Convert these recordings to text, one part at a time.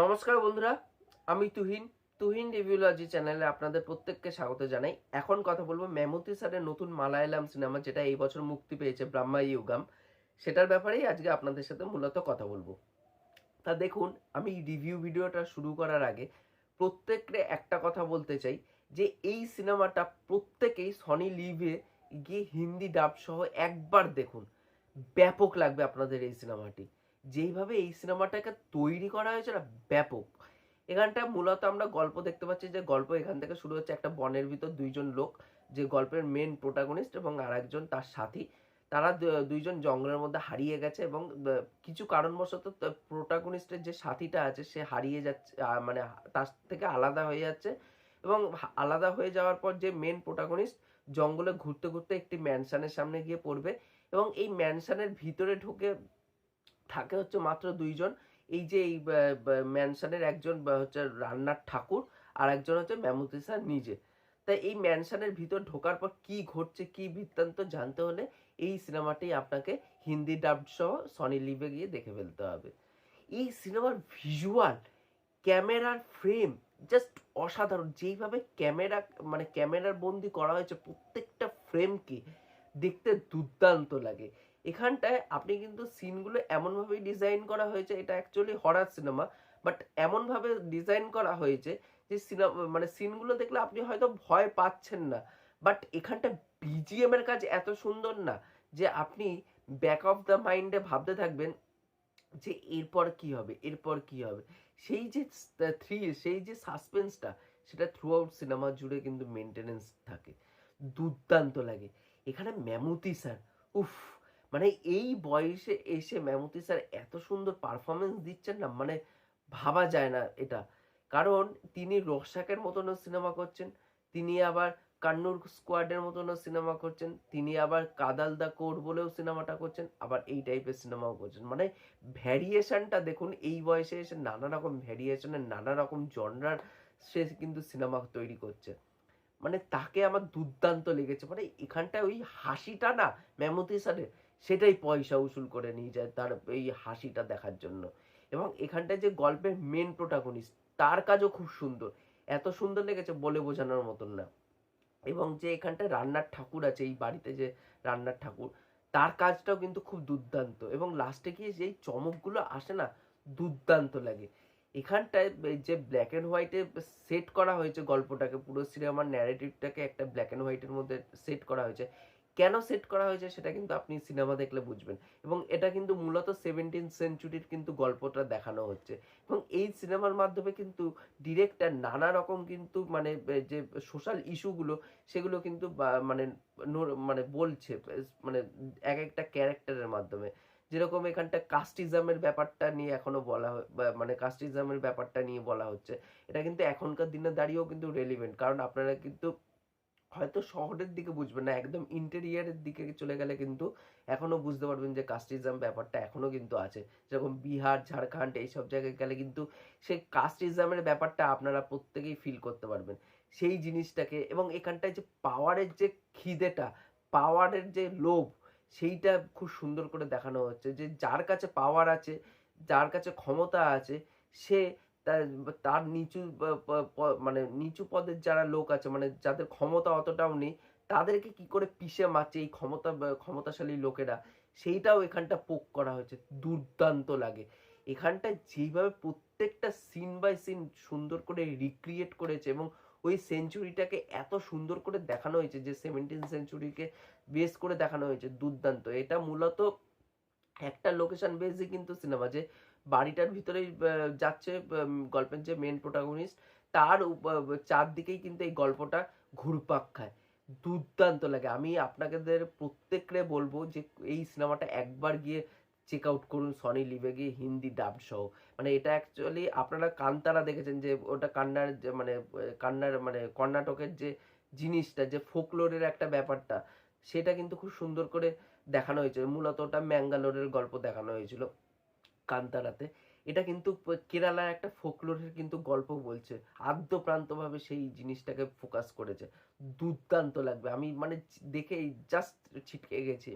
নমস্কার বন্ধুরা, আমি তুহিন রিভিউলজি চ্যানেলে আপনাদের প্রত্যেককে স্বাগত জানাই। এখন কথা বলবো মেমতি স্যারের নতুন মালায়ালাম সিনেমা, যেটা এই বছর মুক্তি পেয়েছে, ব্রহ্মা ইউগাম। সেটার ব্যাপারেই আজকে আপনাদের সাথে মূলত কথা বলবো। তা দেখুন, আমি রিভিউ ভিডিওটা শুরু করার আগে প্রত্যেককে একটা কথা বলতে চাই যে এই সিনেমাটা প্রত্যেকেই সনি লিভে গিয়ে হিন্দি ডাব সহ একবার দেখুন। ব্যাপক লাগবে আপনাদের এই সিনেমাটি। যেইভাবে এই সিনেমাটাকে তৈরি করা হয়েছে না, ব্যাপক। এখানটায় মূলত আমরা গল্প দেখতে পাচ্ছি, যে গল্প এখান থেকে শুরু হচ্ছে একটা বনের ভিতর দুইজন লোক, যে গল্পের মেন প্রোটাগনিস্ট এবং আর একজন তার সাথী। তারা দুইজন জঙ্গলের মধ্যে হারিয়ে গেছে এবং কিছু কারণবশত প্রোটাগনিস্টের যে সাথীটা আছে সে হারিয়ে যাচ্ছে, মানে তার থেকে আলাদা হয়ে যাচ্ছে। এবং আলাদা হয়ে যাওয়ার পর যে মেন প্রোটাগনিস্ট জঙ্গলে ঘুরতে ঘুরতে একটি ম্যানশনের সামনে গিয়ে পড়বে, এবং এই ম্যানশনের ভিতরে ঢুকে থাকে হচ্ছে মাত্র দুইজন। এই যে এই ম্যানশনের একজন হচ্ছে রান্নার ঠাকুর, আর একজন হচ্ছে মেমতি স্যার নিজে। তাই এই ম্যানশনের ভিতর ঢোকার পর কি ঘটছে, কি বৃত্তান্ত জানতে হলে এই সিনেমাটি আপনাকে হিন্দি ডাব সহ সনি লিভে গিয়ে দেখে ফেলতে হবে। এই সিনেমার ভিজুয়াল, ক্যামেরার ফ্রেম জাস্ট অসাধারণ। যেইভাবে ক্যামেরার বন্দি করা হয়েছে প্রত্যেকটা ফ্রেমকে, দেখতে দুর্দান্ত লাগে। এখানটায় আপনি কিন্তু সিনগুলো এমনভাবেই ডিজাইন করা হয়েছে, এটা অ্যাকচুয়ালি হরার সিনেমা, বাট এমনভাবে ডিজাইন করা হয়েছে যে সিনগুলো দেখলে আপনি হয়তো ভয় পাচ্ছেন না, বাট এখানটা বিজিএম এর কাজ এত সুন্দর না যে আপনি ব্যাক অফ দ্য মাইন্ডে ভাবতে থাকবেন যে এরপর কি হবে, এরপর কি হবে। সেই যে সেই যে সাসপেন্সটা, সেটা থ্রু আউট সিনেমা জুড়ে কিন্তু মেনটেনেন্স থাকে। দুর্দান্ত লাগে। এখানে মেমতি স্যার, উফ, মানে এই বয়সে এসে মেমতি স্যার এত সুন্দর পারফরমেন্স দিচ্ছেন না, মানে ভাবা যায় না এটা। কারণ তিনি রোশাকের মতনও সিনেমা করছেন, তিনি আবার কান্নুর স্কোয়াডের মতনও সিনেমা করছেন, তিনি আবার কাদাল দা কোর বলেও সিনেমাটা করছেন, আবার এই টাইপের সিনেমাও করছেন। মানে ভ্যারিয়েশনটা দেখুন, এই বয়সে এসে নানা রকম ভ্যারিয়েশনের, নানা রকম জনরার সে কিন্তু সিনেমা তৈরি করছে। মানে তাকে আমার দুর্দান্ত লেগেছে। মানে এখানটায় ওই হাসিটা না মেমতি স্যারের, সেটাই পয়সা উসুল করে নিয়ে যায় তার এই হাসিটা দেখার জন্য। এবং এখানটায় যে গল্পের মেন প্রোটাগনিস্ট, তার কাজও খুব সুন্দর। এত সুন্দর লেগেছে বলে বোঝানোর মতন না। এবং যে এখানটায় রান্নার ঠাকুর আছে, এই বাড়িতে যে রান্নার ঠাকুর, তার কাজটাও কিন্তু খুব দুর্দান্ত। এবং লাস্টে গিয়ে যেই চমকগুলো আসে না, দুর্দান্ত লাগে। এখানটায় যে ব্ল্যাক অ্যান্ড হোয়াইটে সেট করা হয়েছে গল্পটাকে, পুরো সিনেমার ন্যারেটিভটাকে একটা ব্ল্যাক অ্যান্ড হোয়াইটের মধ্যে সেট করা হয়েছে। কেন সেট করা হয়েছে সেটা কিন্তু আপনি সিনেমা দেখলে বুঝবেন। এবং এটা কিন্তু মূলত 17th সেঞ্চুরির কিন্তু গল্পটা দেখানো হচ্ছে। এবং এই সিনেমার মাধ্যমে কিন্তু ডিরেক্টর নানা রকম কিন্তু যে সোশ্যাল ইস্যুগুলো, সেগুলো কিন্তু মানে বলছে, মানে এক একটা ক্যারেক্টারের মাধ্যমে। যেরকম এখানটা কাস্টিজমের ব্যাপারটা নিয়ে এখনো বলা মানে কাস্টিজমের ব্যাপারটা নিয়ে বলা হচ্ছে। এটা কিন্তু এখনকার দিনে দাঁড়িয়েও কিন্তু রেলিভেন্ট, কারণ আপনারা কিন্তু হয়তো শহরের দিকে বুঝবেন না, একদম ইন্টেরিয়ারের দিকে চলে গেলে কিন্তু এখনো বুঝতে পারবেন যে কাস্টিজম ব্যাপারটা এখনো কিন্তু আছে। যেরকম বিহার, ঝাড়খণ্ড এইসব জায়গায় গেলে কিন্তু সেই কাস্টিজমের ব্যাপারটা আপনারা প্রত্যেকেই ফিল করতে পারবেন, সেই জিনিসটাকে। এবং এখানটায় যে পাওয়ারের যে খিদেটা, পাওয়ারের যে লোভ, সেইটা খুব সুন্দর করে দেখানো হচ্ছে। যে যার কাছে পাওয়ার আছে, যার কাছে ক্ষমতা আছে, সে তার তার নিচু মানে নিচু পদের যারা লোক আছে, মানে যাদের ক্ষমতা অতটাও নেই, তাদেরকে কি করে পিষে মারছে এই ক্ষমতাশালী লোকেরা, সেইটাও এখানটা পোক করা হয়েছে। দুর্দান্ত লাগে। এখানটা যেইভাবে প্রত্যেকটা সিন বাই সিন সুন্দর করে রিক্রিয়েট করেছে, এবং ওই সেঞ্চুরিটাকে এত সুন্দর করে দেখানো হয়েছে, যে 17th সেঞ্চুরিকে বেস করে দেখানো হয়েছে, দুর্দান্ত। এটা মূলত একটা লোকেশন বেসই কিন্তু সিনেমা, যে বাড়িটার ভিতরেই যাচ্ছে গল্পের যে মেন প্রোটাগনিস্ট, তার চারদিকেই কিন্তু এই গল্পটা ঘুরপাক খায়। দুর্দান্ত লাগে। আমি আপনাদের প্রত্যেককে বলবো যে এই সিনেমাটা একবার গিয়ে চেক আউট করুন সনি লিভে গিয়ে হিন্দি ডাব সহ। মানে এটা অ্যাকচুয়ালি আপনারা কান্তারা দেখেছেন, যে ওটা কান্নার যে কান্নার কর্ণাটকের যে জিনিসটা, যে ফোকলোরের একটা ব্যাপারটা, সেটা কিন্তু খুব সুন্দর করে দেখানো হয়েছে। মূলত ওটা ম্যাঙ্গালোরের গল্প দেখানো হয়েছিল কান্তারাতে। এটা কিন্তু কেরালার একটা ফোকলোরের কিন্তু গল্প বলছে, আদ্যপ্রান্তভাবে সেই জিনিসটাকে ফোকাস করেছে। দুর্দান্ত লাগবে। আমি দেখে জাস্ট ছিটকে গেছি।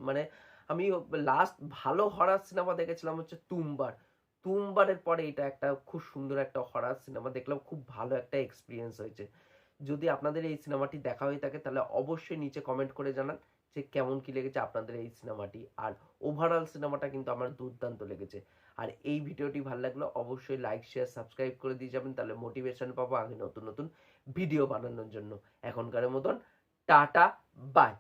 আমি লাস্ট ভালো হরার সিনেমা দেখেছিলাম হচ্ছে তুমবার। তুমবারের পরে এটা একটা খুব সুন্দর একটা হরর সিনেমা দেখলাম, খুব ভালো একটা এক্সপিরিয়েন্স হয়েছে। যদি আপনাদের এই সিনেমাটি দেখা হয়ে থাকে তাহলে অবশ্যই নিচে কমেন্ট করে জানান যে কেমন কি লেগেছে আপনাদের এই সিনেমাটি। আর ওভারঅল সিনেমাটা কিন্তু আমার দুর্দান্ত লেগেছে। আর এই ভিডিওটি ভালো লাগলে অবশ্যই লাইক শেয়ার সাবস্ক্রাইব করে দিয়ে যাবেন, তাহলে মোটিভেশন পাবো আগে নতুন নতুন ভিডিও বানানোর জন্য। এখনকার মতন টাটা, বাই।